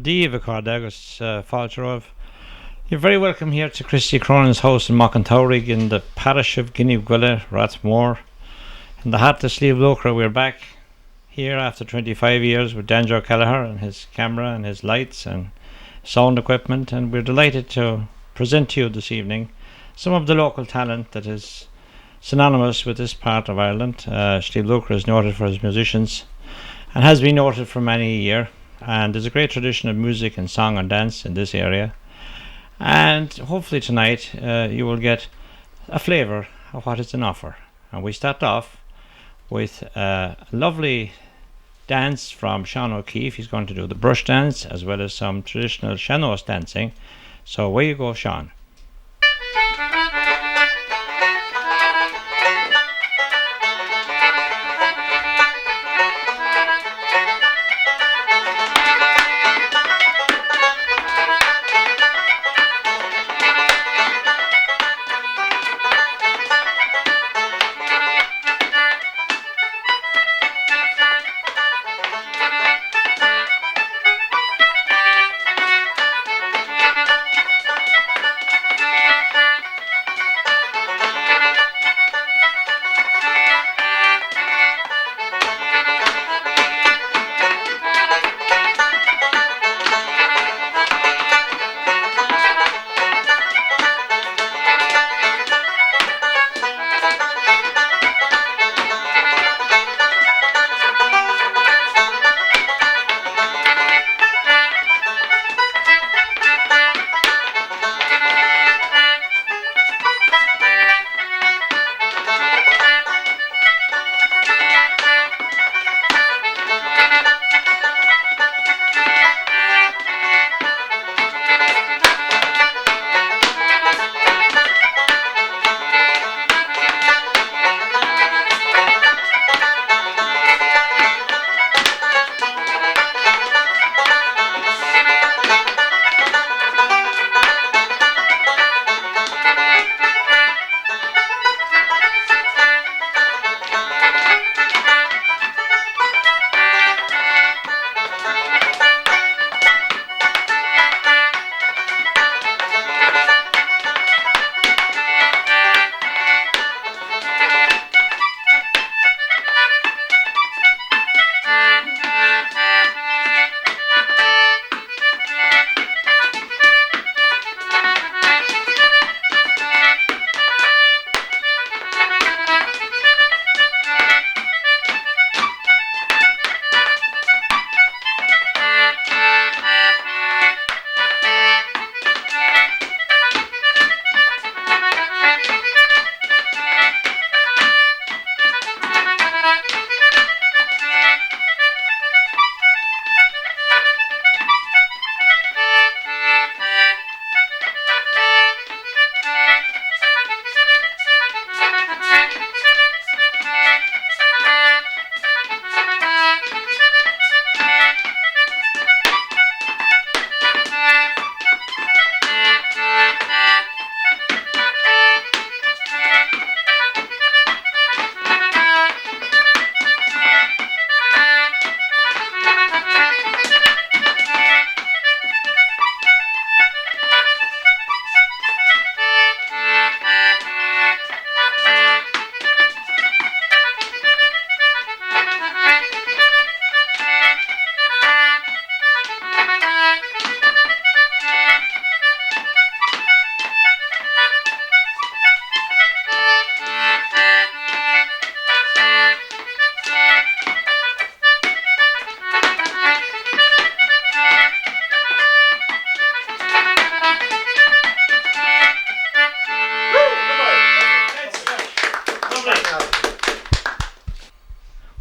Gneevegvilla agus fáilteamh. You're very welcome here to Christy Cronin's house in Mockantowrig in the parish of Gneevegvilla, Rathmore. In the heart of Slieve Locra, we're back here after 25 years with Dan Gallagher and his camera and his lights and sound equipment, and we're delighted to present to you this evening some of the local talent that is synonymous with this part of Ireland. Slieve Locra is noted for his musicians and has been noted for many a year, and there's a great tradition of music and song and dance in this area, and hopefully tonight you will get a flavour of what is in offer. And we start off with a lovely dance from Sean O'Keefe. He's going to do the brush dance as well as some traditional sean-nós dancing. So away you go, Sean.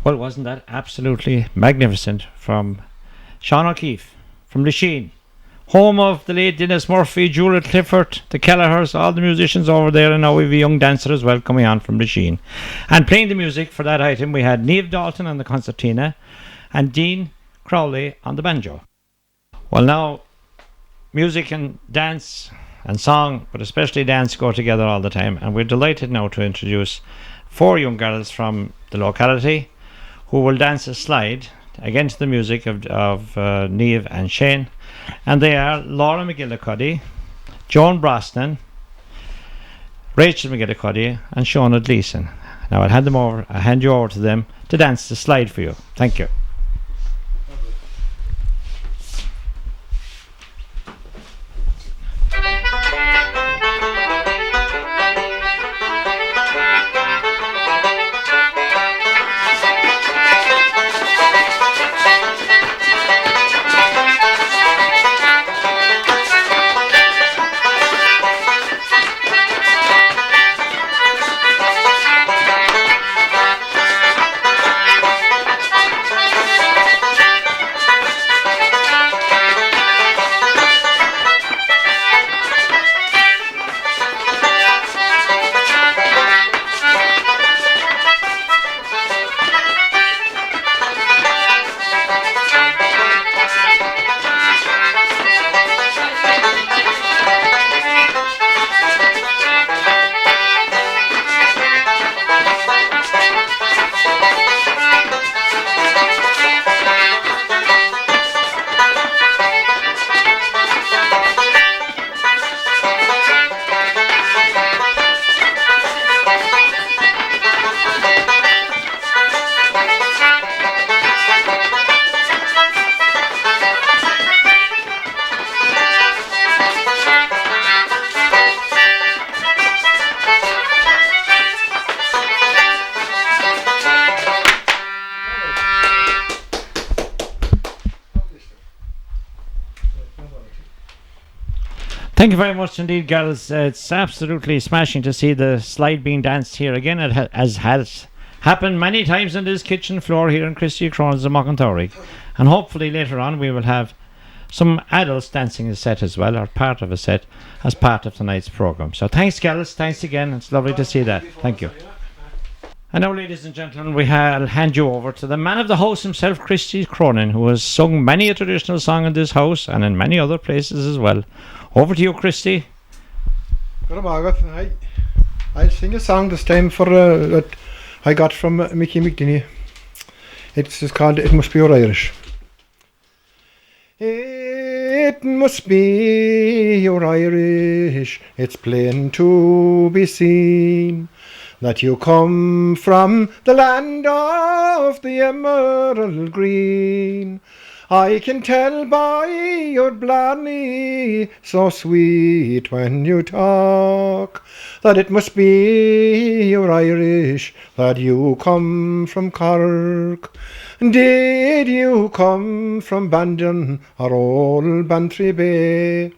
Well, wasn't that absolutely magnificent from Sean O'Keefe, from Lachine, home of the late Dennis Murphy, Julia Clifford, the Kelleher's, all the musicians over there, and now we have a young dancer as well coming on from Lachine. And playing the music for that item, we had Niamh Dalton on the concertina and Dean Crowley on the banjo. Well, now, music and dance and song, but especially dance, go together all the time, and we're delighted now to introduce four young girls from the locality who will dance a slide again to the music of Niamh and Shane. And they are Laura McGillicuddy, Joan Brosnan, Rachel McGillicuddy, and Shauna Gleeson. Now I'll hand you over to them to dance the slide for you. Thank you. Thank you very much indeed, girls. It's absolutely smashing to see the slide being danced here again. It has happened many times on this kitchen floor here in Christy Cronin's and Mockantowry. And hopefully later on we will have some adults dancing a set as well, or part of a set, as part of tonight's programme. So thanks, girls. Thanks again. It's lovely to see that. Thank you. And now, ladies and gentlemen, I'll hand you over to the man of the house himself, Christy Cronin, who has sung many a traditional song in this house and in many other places as well. Over to you, Christy. Good morning. I'll sing a song this time for that I got from Mickey McDinney. It's just called It Must Be Your Irish. It must be your Irish, it's plain to be seen, that you come from the land of the emerald green. I can tell by your blarney, so sweet when you talk, that it must be your Irish, that you come from Cork. Did you come from Bandon or old Bantry Bay?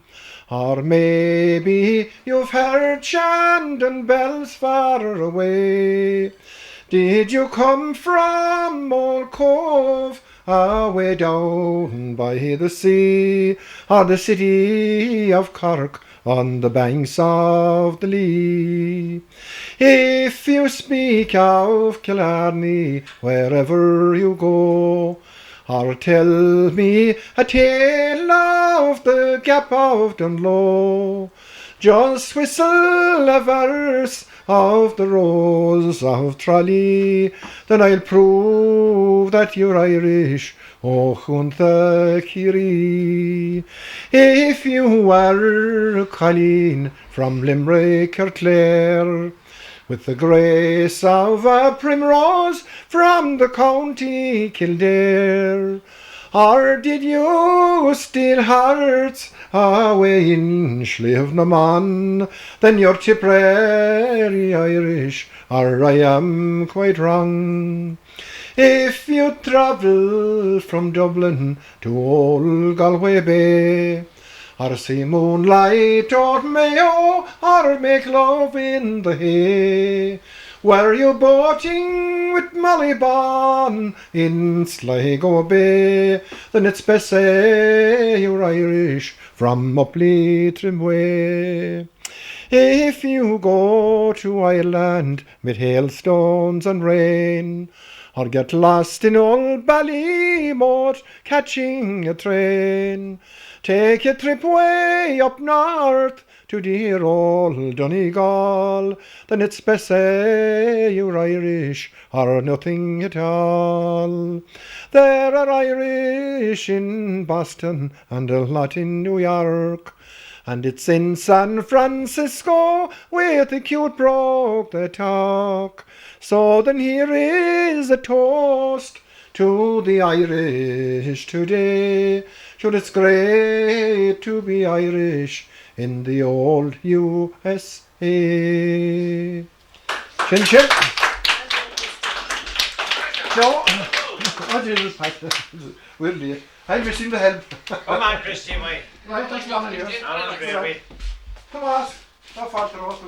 Or maybe you've heard Shandon bells far away? Did you come from Old Cove, away down by the sea, or the city of Cork on the banks of the Lee? If you speak of Killarney wherever you go, or tell me a tale of the Gap of Dunlow, just whistle a verse of the Rose of Tralee, then I'll prove that you're Irish, O Chuntha Kiri. If you were Colleen from Limerick or Clare, with the grace of a primrose from the county Kildare, or did you steal hearts away in Slievenamon, then you're Tipperary Irish, or I am quite wrong. If you travel from Dublin to old Galway Bay, or see moonlight or Mayo, or make love in the hay, were you boating with Molly in Sligo Bay, then it's best say you're Irish from up Leitrim way. If you go to Ireland mid hailstones and rain, or get lost in old Ballymote catching a train, take a trip way up north to dear old Donegal, then it's best say you're Irish or nothing at all. There are Irish in Boston and a lot in New York, and it's in San Francisco with the cute brogue they talk. So then here is a toast to the Irish today. Sure, it's great to be Irish in the old USA. Chin chin. No, I didn't like that. Will be. I'm missing the help. Come on, Christy, wait. Right, that's long here. Come on. Not far to us.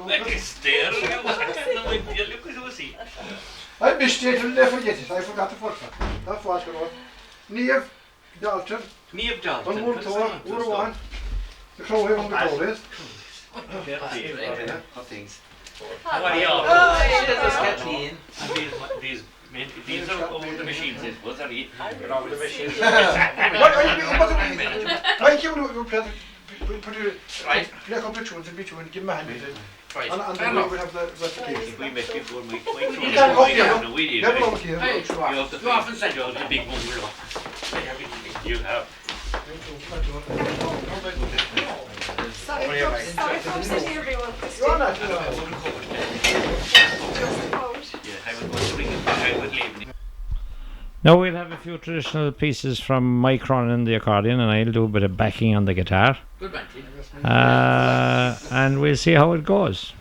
I missed it, I'll never forget it. I forgot the first one. Not far to us. Niamh Dalton. Niamh Dalton. On one tour, one. The crow here on the tour is. Things. How are you? These are all the machines. What are you? All the machines. Thank you. Put it right. Let up between and between. Give me a hand. Right. And then we will have the recitation. We make it one week. You can't go here. We Never over here. You often said you have the big one. You have. Sorry for upsetting everyone, Christy. You're not. Just a quote. I would go to ring it back. I would leave. Now we'll have a few traditional pieces from Mike Cronin, the accordion, and I'll do a bit of backing on the guitar. Good man. And we'll see how it goes.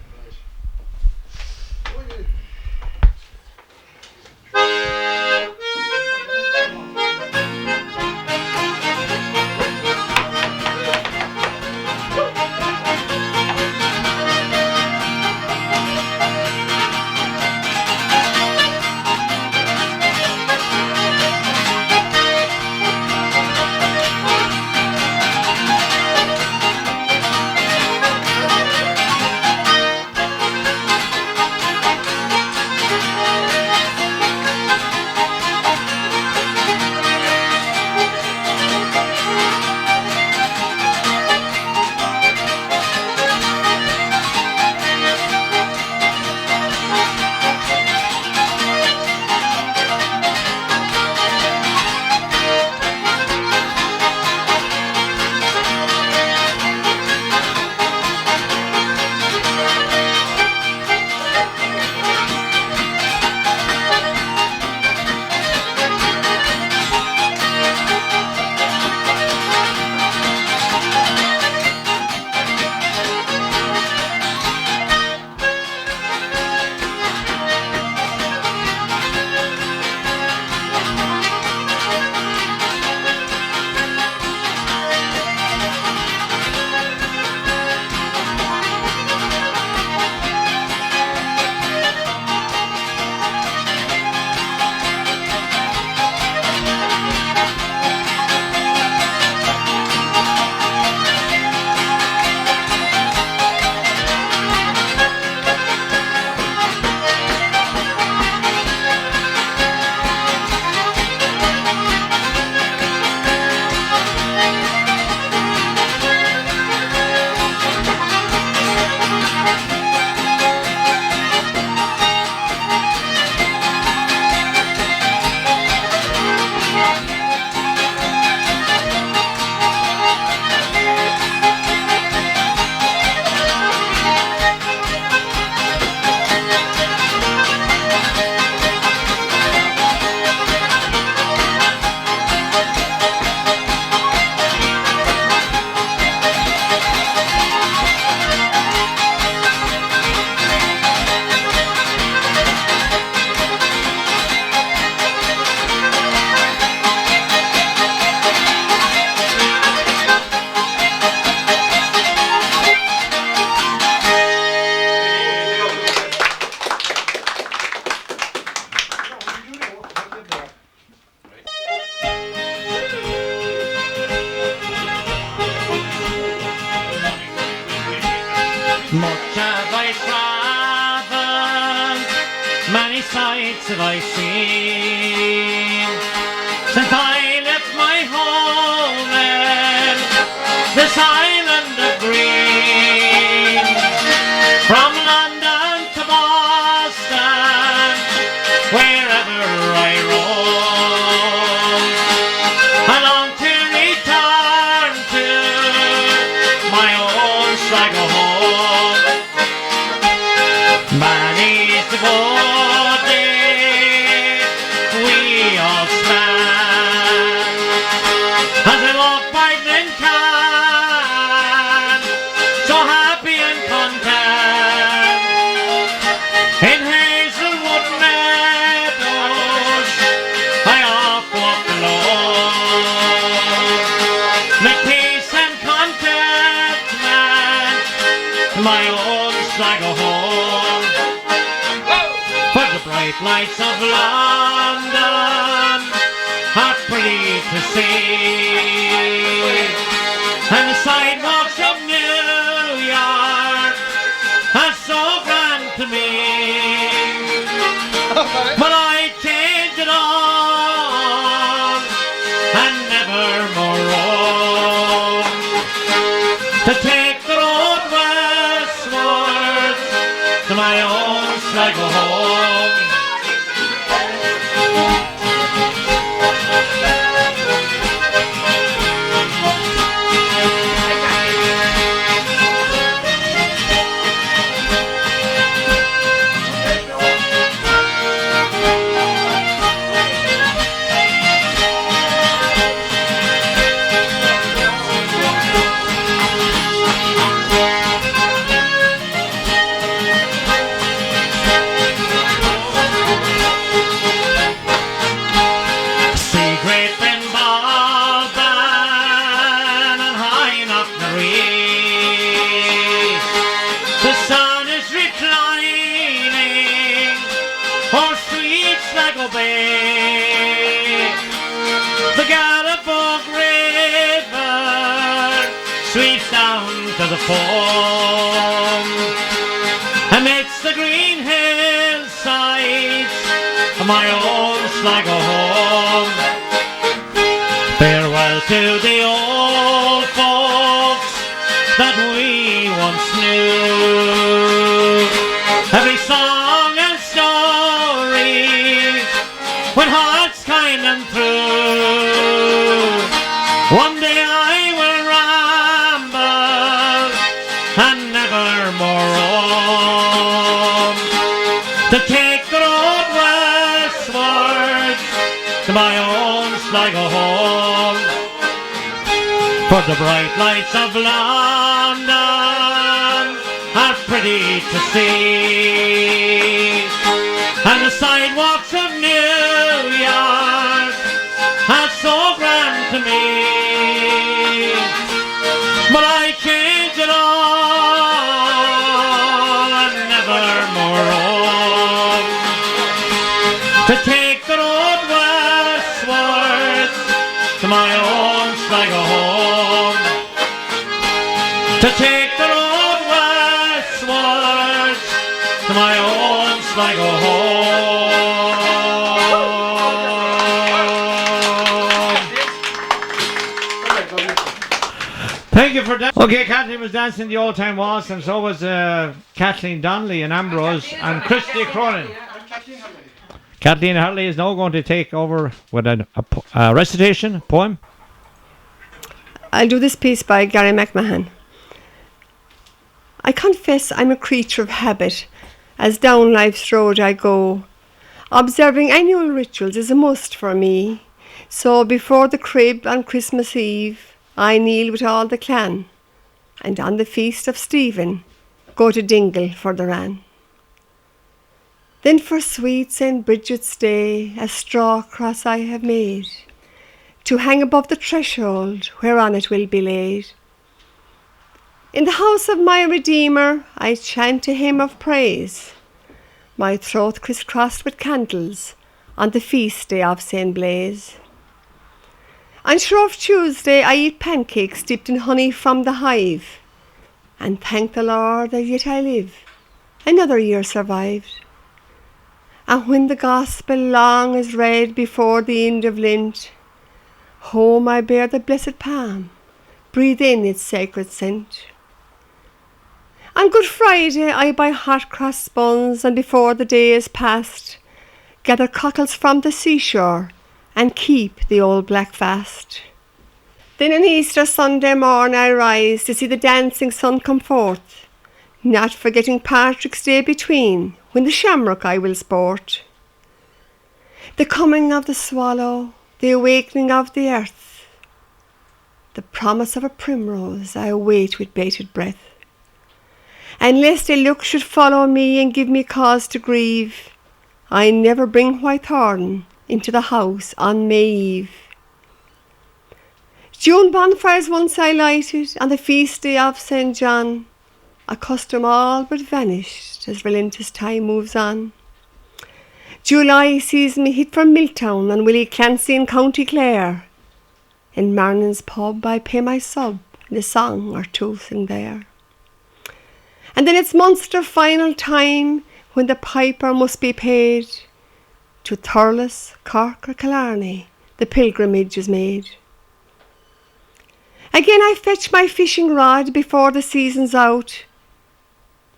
Much have I travelled, many sights have I seen, since I left my home in this island of green. bright lights of London are pretty to see, and the sidewalks of New York are so grand to me. But I change it all and never more roam to take the road westward to my own Sligo home. Sweeps down to the foam amidst the green hillsides of my own Sligo home. Farewell to the old folks that we once knew. Every song and story with hearts kind and true. One day I will and never more roam to take the road westward to my own Sligo home. For the bright lights of London are pretty to see, and the sidewalks of New York are so grand to me. But I change it all and never more roam to take the road westward to my own Sligo home. To take the road westward to my own Sligo home. Thank you for that. Okay, Kathleen was dancing the old time waltz, and so was Kathleen Donnelly and Ambrose and Christy Cronin. Kathleen Hartley is now going to take over with a recitation, poem. I'll do this piece by Gary McMahon. I confess I'm a creature of habit, as down life's road I go. Observing annual rituals is a must for me, so before the crib on Christmas Eve, I kneel with all the clan, and on the feast of Stephen, go to Dingle for the ran. Then for sweet St. Bridget's Day, a straw cross I have made, to hang above the threshold whereon it will be laid. In the house of my Redeemer, I chant a hymn of praise, my throat crisscrossed with candles on the feast day of St. Blaise. On Shrove Tuesday I eat pancakes dipped in honey from the hive, and thank the Lord that yet I live, another year survived. And when the Gospel long is read before the end of Lent, home I bear the blessed palm, breathe in its sacred scent. On Good Friday I buy hot cross buns, and before the day is past, gather cockles from the seashore and keep the old black fast. Then on Easter Sunday morn I rise to see the dancing sun come forth, not forgetting Patrick's Day between, when the shamrock I will sport. The coming of the swallow, the awakening of the earth, the promise of a primrose I await with bated breath. And lest a look should follow me and give me cause to grieve, I never bring whitethorn into the house on May Eve. June bonfires once I lighted on the feast day of St. John, a custom all but vanished as relentless time moves on. July sees me hit from Milltown and Willie Clancy in County Clare. In Marnin's pub I pay my sub, and a song or two sing there. And then it's Munster final time, when the piper must be paid. To Thurles, Cork or Killarney, the pilgrimage is made. Again I fetch my fishing rod before the season's out.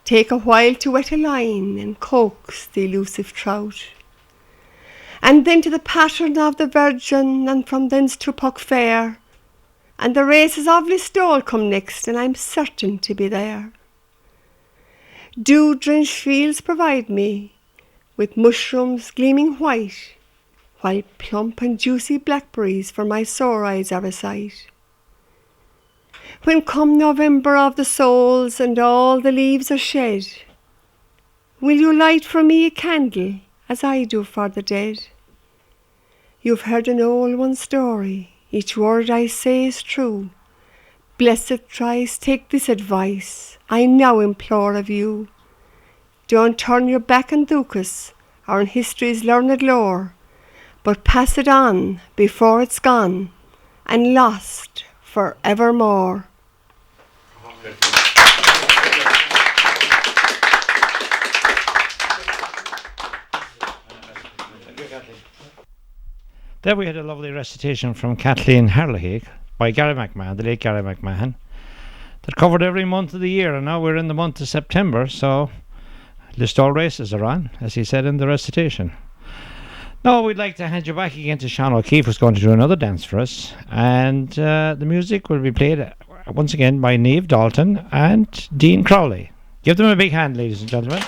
Take a while to wet a line and coax the elusive trout. And then to the pattern of the Virgin, and from thence to Puck Fair. And the races of Listowel come next, and I'm certain to be there. Dew-drenched fields provide me with mushrooms gleaming white, while plump and juicy blackberries for my sore eyes are a sight. When come November of the souls and all the leaves are shed, will you light for me a candle as I do for the dead? You've heard an old one story, each word I say is true. Blessed Christ, take this advice I now implore of you. Don't turn your back on Ducas or on history's learned lore, but pass it on before it's gone and lost for evermore. There we had a lovely recitation from Kathleen Harlehake by Gary McMahon, the late Gary McMahon, that covered every month of the year, and now we're in the month of September, so Listowel races are on, as he said in the recitation. Now we'd like to hand you back again to Sean O'Keefe, who's going to do another dance for us, and the music will be played once again by Niamh Dalton and Dean Crowley. Give them a big hand, ladies and gentlemen.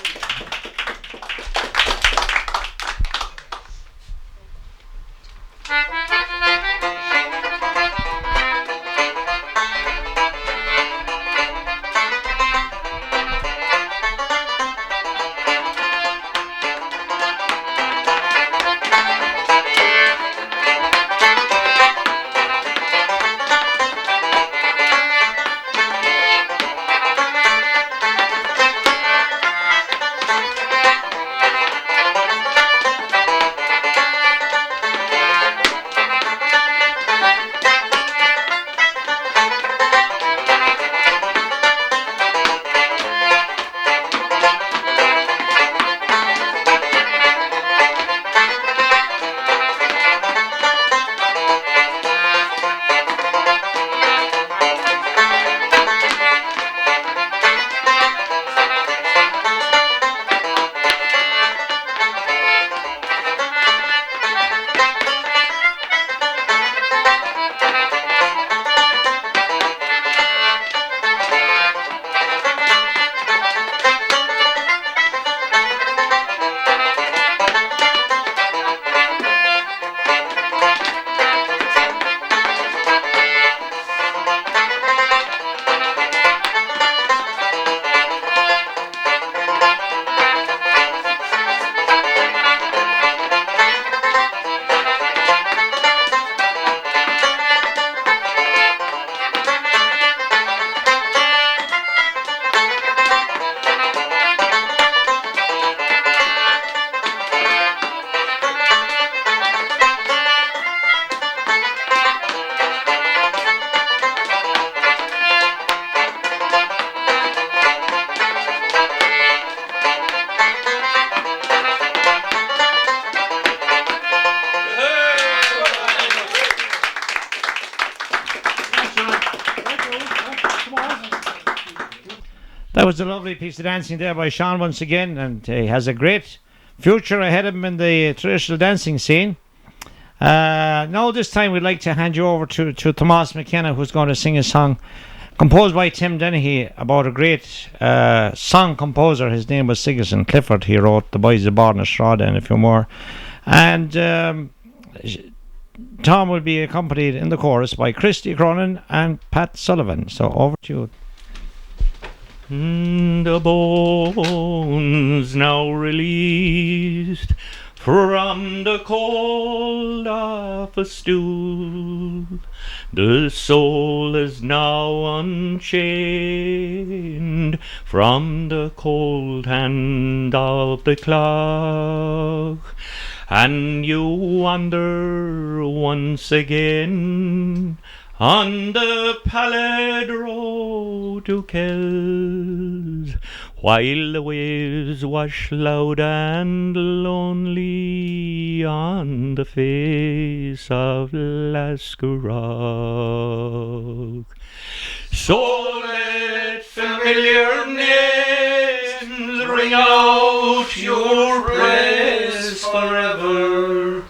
That was a lovely piece of dancing there by Sean once again, and he has a great future ahead of him in the traditional dancing scene. Now this time we'd like to hand you over to Tomás McKenna, who's going to sing a song composed by Tim Dennehy about a great song composer. His name was Sigerson Clifford. He wrote The Boys of Born Strada and a few more. And Tom will be accompanied in the chorus by Christy, Cronin and Pat Sullivan. So over to you. The bones now released from the cold of a stool. The soul is now unchained from the cold hand of the clock, and you wander once again on the pallid road to Kells, while the waves wash loud and lonely on the face of Lascarrock. So let familiar names ring out your praise forever,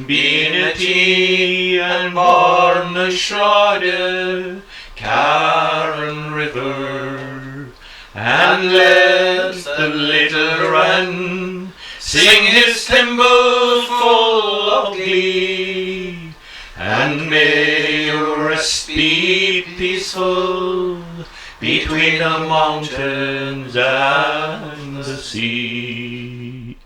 Beanity and Barna Shrouded, Carron River, and let the little wren sing his timbrel full of glee, and may your rest be peaceful between the mountains and the sea.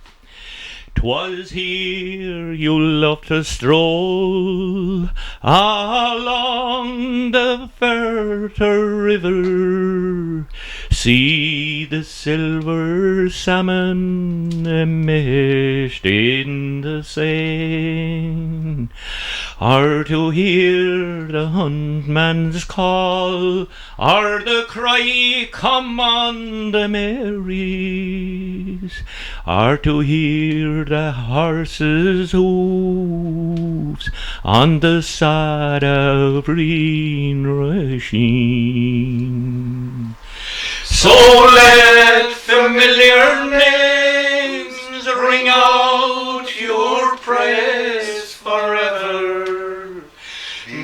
'Twas here you loved to stroll along the Ferter River, see the silver salmon enmeshed in the Seine, or to hear the huntman's call, or the cry, "Come on the Marys," or to hear the horse's hoofs on the sod of green Recitation. So let familiar names ring out your praise forever,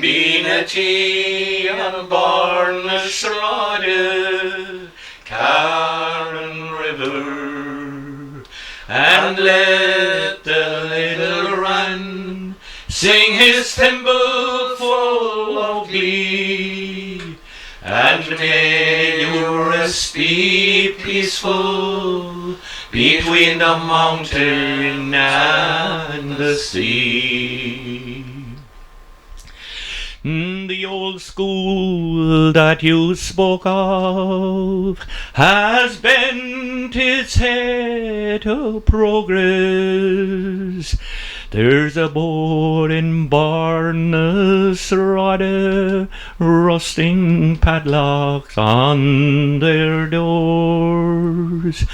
Beanity and Barna Shrouded, Carron River, and let the little wren sing his timbrel full of glee, and may your rest be peaceful between the mountain and the sea. The old school that you spoke of has bent its head to progress. There's a board in Barnes Rada, rusting padlocks on their doors,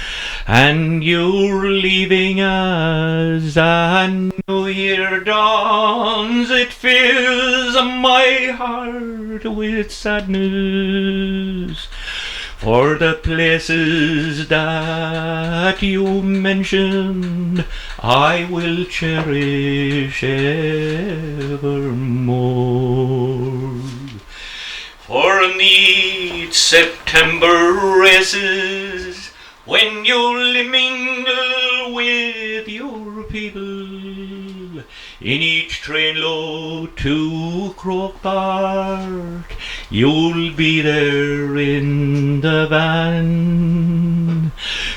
and you're leaving as a new year dawns. It fills my heart with sadness, for the places that you mentioned I will cherish evermore. For neat September races, when you'll mingle with your people, in each train load to Croagh, you'll be there in the van.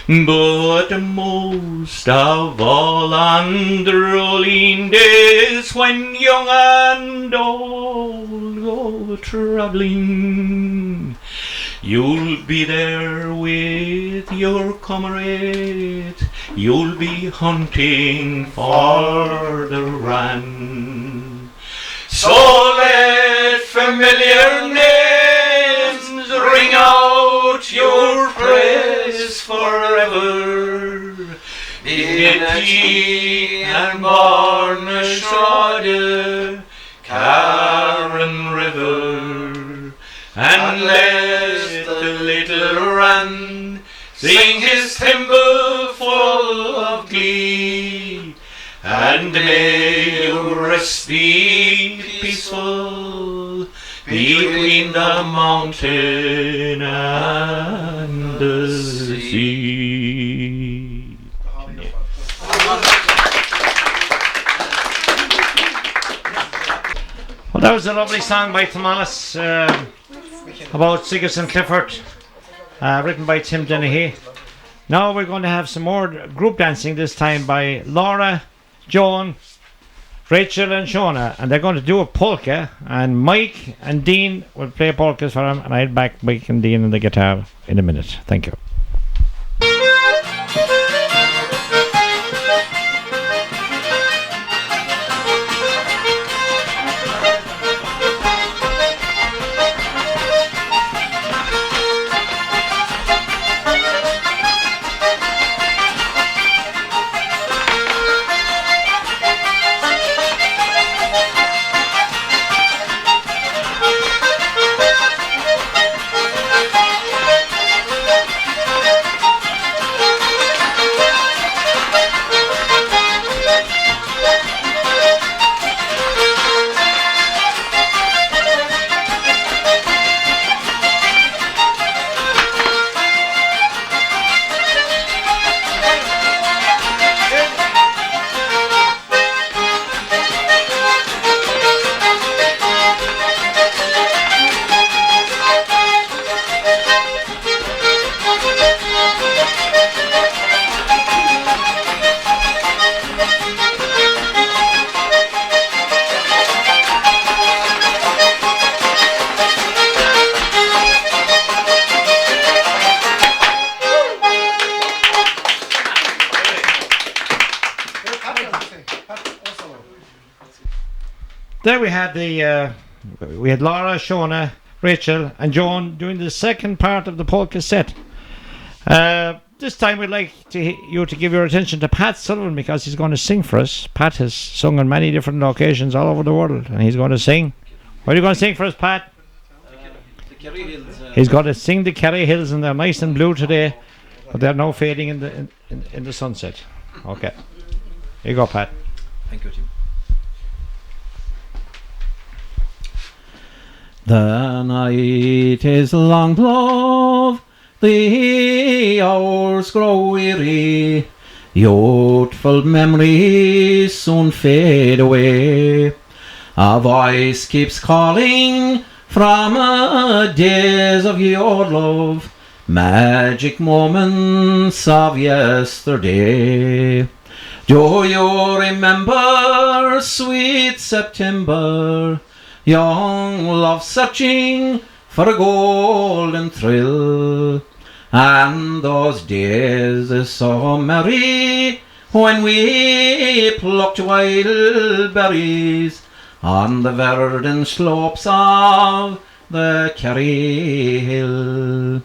But most of all on the rolling days, when young and old go travelling, you'll be there with your comrade, you'll be hunting for the ran. So let familiar names ring out your praise forever, Beanity and Barna Shrouded, Carron River, and let the little wren sing his timbrel full of glee, and may your rest be peaceful between the mountain and the sea. Well, that was a lovely song by Thomas about Sigus and Clifford, written by Tim Dennehy. Now we're going to have some more group dancing, this time by Laura Joan, Rachel and Shona, and they're going to do a polka, and Mike and Dean will play polkas for them, and I'll back Mike and Dean on the guitar in a minute. Thank you. There we had we had Laura, Shona, Rachel and Joan doing the second part of the polka set. This time we'd like you to give your attention to Pat Sullivan, because he's going to sing for us. Pat has sung on many different locations all over the world, and he's going to sing. What are you going to sing for us, Pat? The Kerry Hills. He's going to sing the Kerry Hills, and they're nice and blue today, but they're now fading in the sunset. Okay. Here you go, Pat. Thank you, Tim. The night is long, love, the hours grow weary, youthful memories soon fade away. A voice keeps calling from days of your love, magic moments of yesterday. Do you remember sweet September, young love searching for a golden thrill, and those days so merry when we plucked wild berries on the verdant slopes of the Kerry Hill.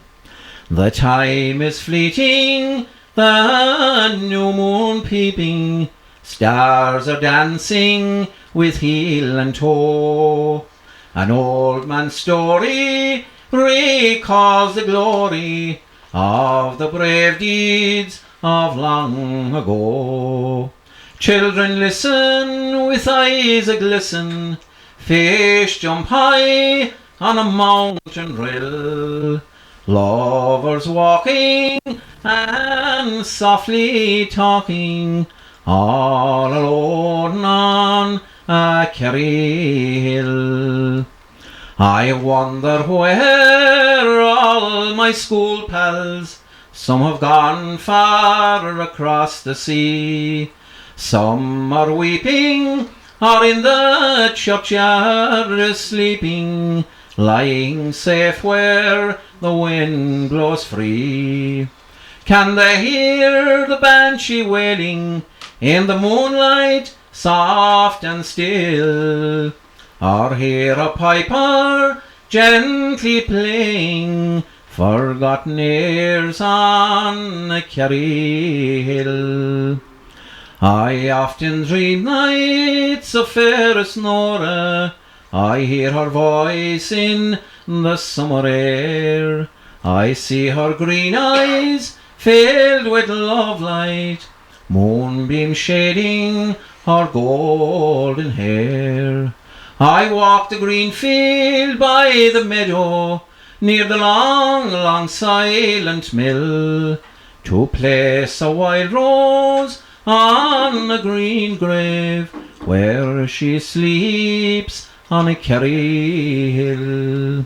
The time is fleeting, the new moon peeping, stars are dancing with heel and toe. An old man's story recalls the glory of the brave deeds of long ago. Children listen with eyes a-glisten, fish jump high on a mountain rill. Lovers walking and softly talking, all alone on a Kerry Hill. I wonder where all my school pals, some have gone far across the sea, some are weeping or in the churchyard sleeping, lying safe where the wind blows free. Can they hear the banshee wailing in the moonlight soft and still, or hear a piper gently playing forgotten airs on a Kerry Hill? I often dream nights of fairest Nora, I hear her voice in the summer air, I see her green eyes filled with love light, moonbeam shading her golden hair. I walk the green field by the meadow, near the long, long silent mill, to place a wild rose on a green grave, where she sleeps on a Kerry Hill.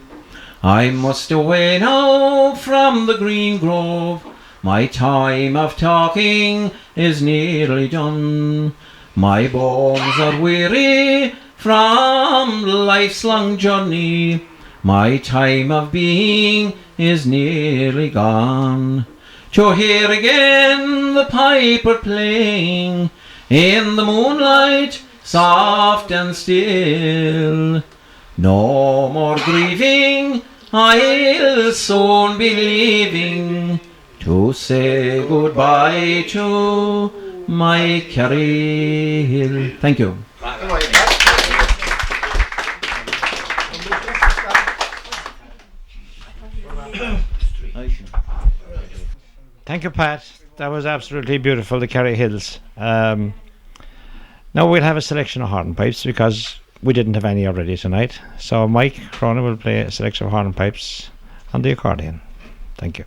I must away now from the green grove, my time of talking is nearly done. My bones are weary from life's long journey. My time of being is nearly gone. To hear again the piper playing in the moonlight, soft and still. No more grieving, I'll soon be leaving to say goodbye to my Kerry Hill. Thank you. Thank you, Pat. That was absolutely beautiful, the Kerry Hills. Now we'll have a selection of hornpipes because we didn't have any already tonight. So Mike Cronin will play a selection of hornpipes on the accordion. Thank you.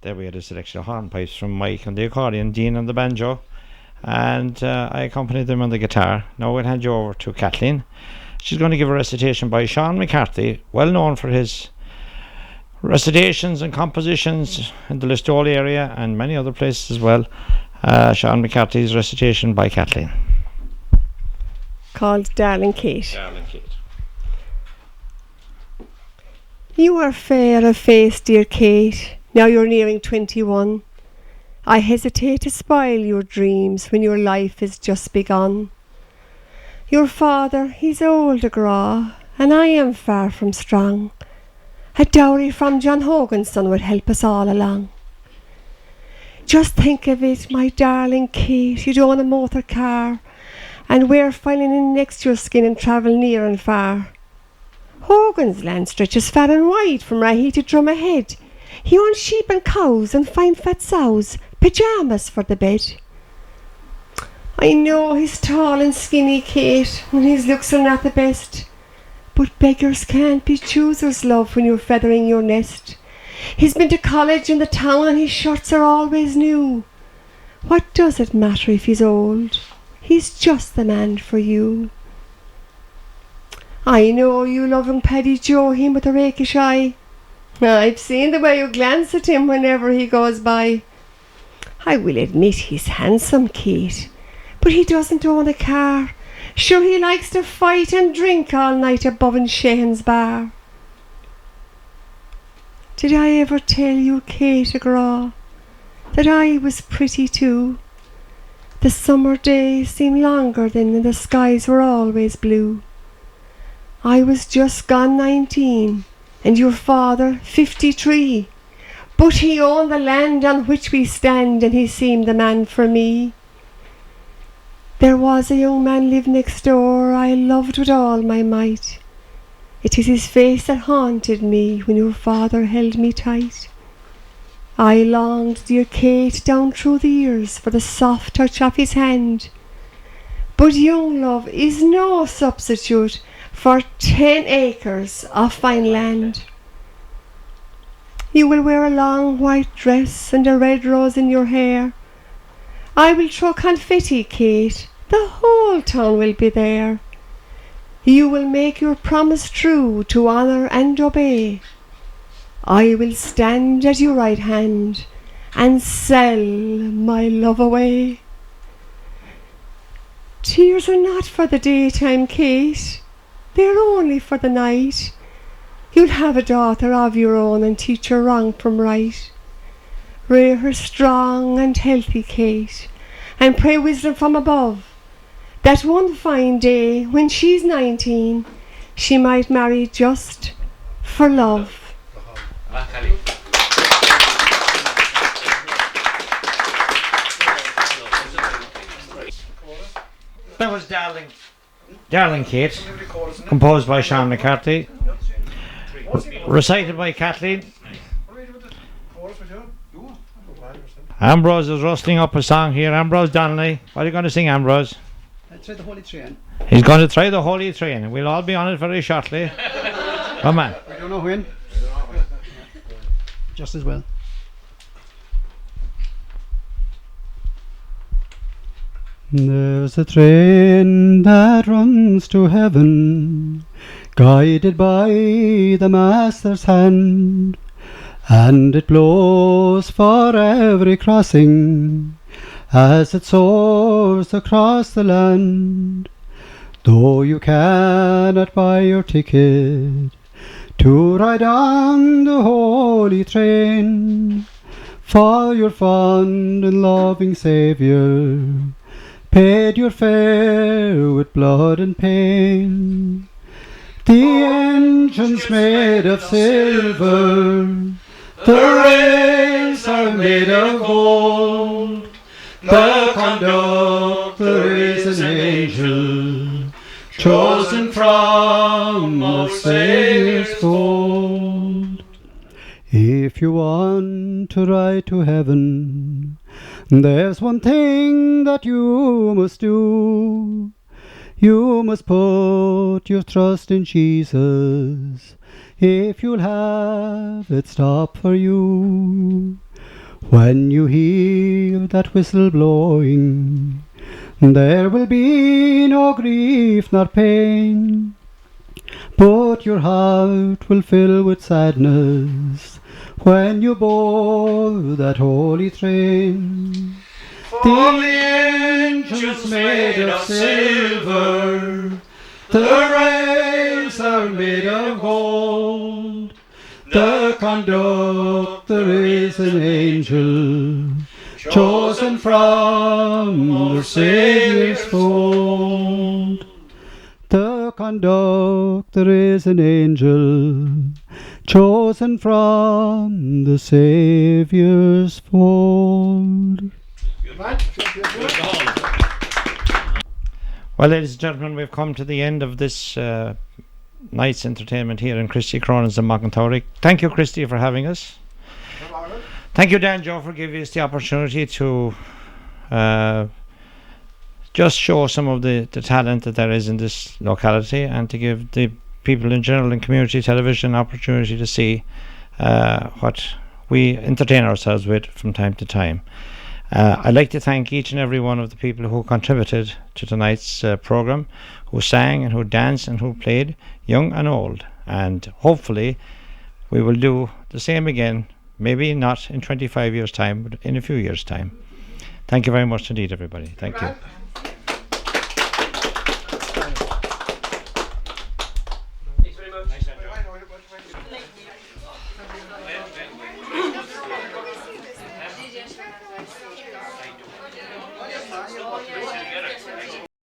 There we had a selection of hornpipes from Mike on the accordion, Dean on the banjo, and I accompanied them on the guitar. Now we'll hand you over to Kathleen. She's going to give a recitation by Sean McCarthy, well known for his recitations and compositions in the Listowel area and many other places as well. Sean McCarthy's recitation by Kathleen. Called Darling Kate. Darling Kate. You are fair of face, dear Kate. Now you're nearing 21. I hesitate to spoil your dreams when your life is just begun. Your father, he's old agra, and I am far from strong. A dowry from John Hogan's son would help us all along. Just think of it, my darling Kate, you'd own a motor car and wear filing in next your skin and travel near and far. Hogan's land stretches far and wide from Rahy to Drumahead. He owns sheep and cows and fine fat sows, pyjamas for the bed. I know he's tall and skinny, Kate, and his looks are not the best, but beggars can't be choosers, love, when you're feathering your nest. He's been to college in the town and his shirts are always new. What does it matter if he's old? He's just the man for you. I know you love him, Paddy Joe, him with a rakish eye. I've seen the way you glance at him whenever he goes by. I will admit he's handsome, Kate, but he doesn't own a car. Sure, he likes to fight and drink all night above in Sheehan's bar. Did I ever tell you, Kate Agraw, that I was pretty too? The summer days seemed longer then and the skies were always blue. I was just gone 19 and your father 53, but he owned the land on which we stand and he seemed the man for me. There was a young man lived next door I loved with all my might. It is his face that haunted me when your father held me tight. I longed, dear Kate, down through the years for the soft touch of his hand. But young love is no substitute for 10 acres of fine land. You will wear a long white dress and a red rose in your hair. I will throw confetti, Kate, the whole town will be there. You will make your promise true to honour and obey. I will stand at your right hand and sell my love away. Tears are not for the daytime, Kate, they're only for the night. You'll have a daughter of your own and teach her wrong from right. Rear her strong and healthy, Kate, and pray wisdom from above, that one fine day when she's 19 she might marry just for love. That was Darling Kate, composed by Sean McCarthy, recited by Kathleen. Ambrose is rustling up a song here. Ambrose Donnelly, what are you going to sing, Ambrose? Try the Holy Train. He's going to try the Holy Train. We'll all be on it very shortly. Come on. I don't know when. Just as well. There's a train that runs to heaven, guided by the Master's hand, and it blows for every crossing as it soars across the land. Though you cannot buy your ticket to ride on the holy train, for your fond and loving Saviour paid your fare with blood and pain. The engine's made of silver, the rails are made of gold, the conductor is an angel, chosen from our Saviour's fold. If you want to ride to heaven, there's one thing that you must do. You must put your trust in Jesus, if you'll have it stop for you. When you hear that whistle blowing, there will be no grief nor pain, but your heart will fill with sadness when you board that holy train. The engine's made of silver, the rails are made of gold, the conductor is an angel, chosen from our Saviour's fold. The conductor is an angel, chosen from the Saviour's fold. Well, ladies and gentlemen, we've come to the end of this night's entertainment here in Christy Cronin's in Mockantowry. Thank you, Christy, for having us. Thank you, Dan Joe, for giving us the opportunity to just show some of the talent that there is in this locality, and to give the people in general in community television an opportunity to see what we entertain ourselves with from time to time. I'd like to thank each and every one of the people who contributed to tonight's programme, who sang and who danced and who played, young and old. And hopefully we will do the same again, maybe not in 25 years' time, but in a few years' time. Thank you very much indeed, everybody. Thank you.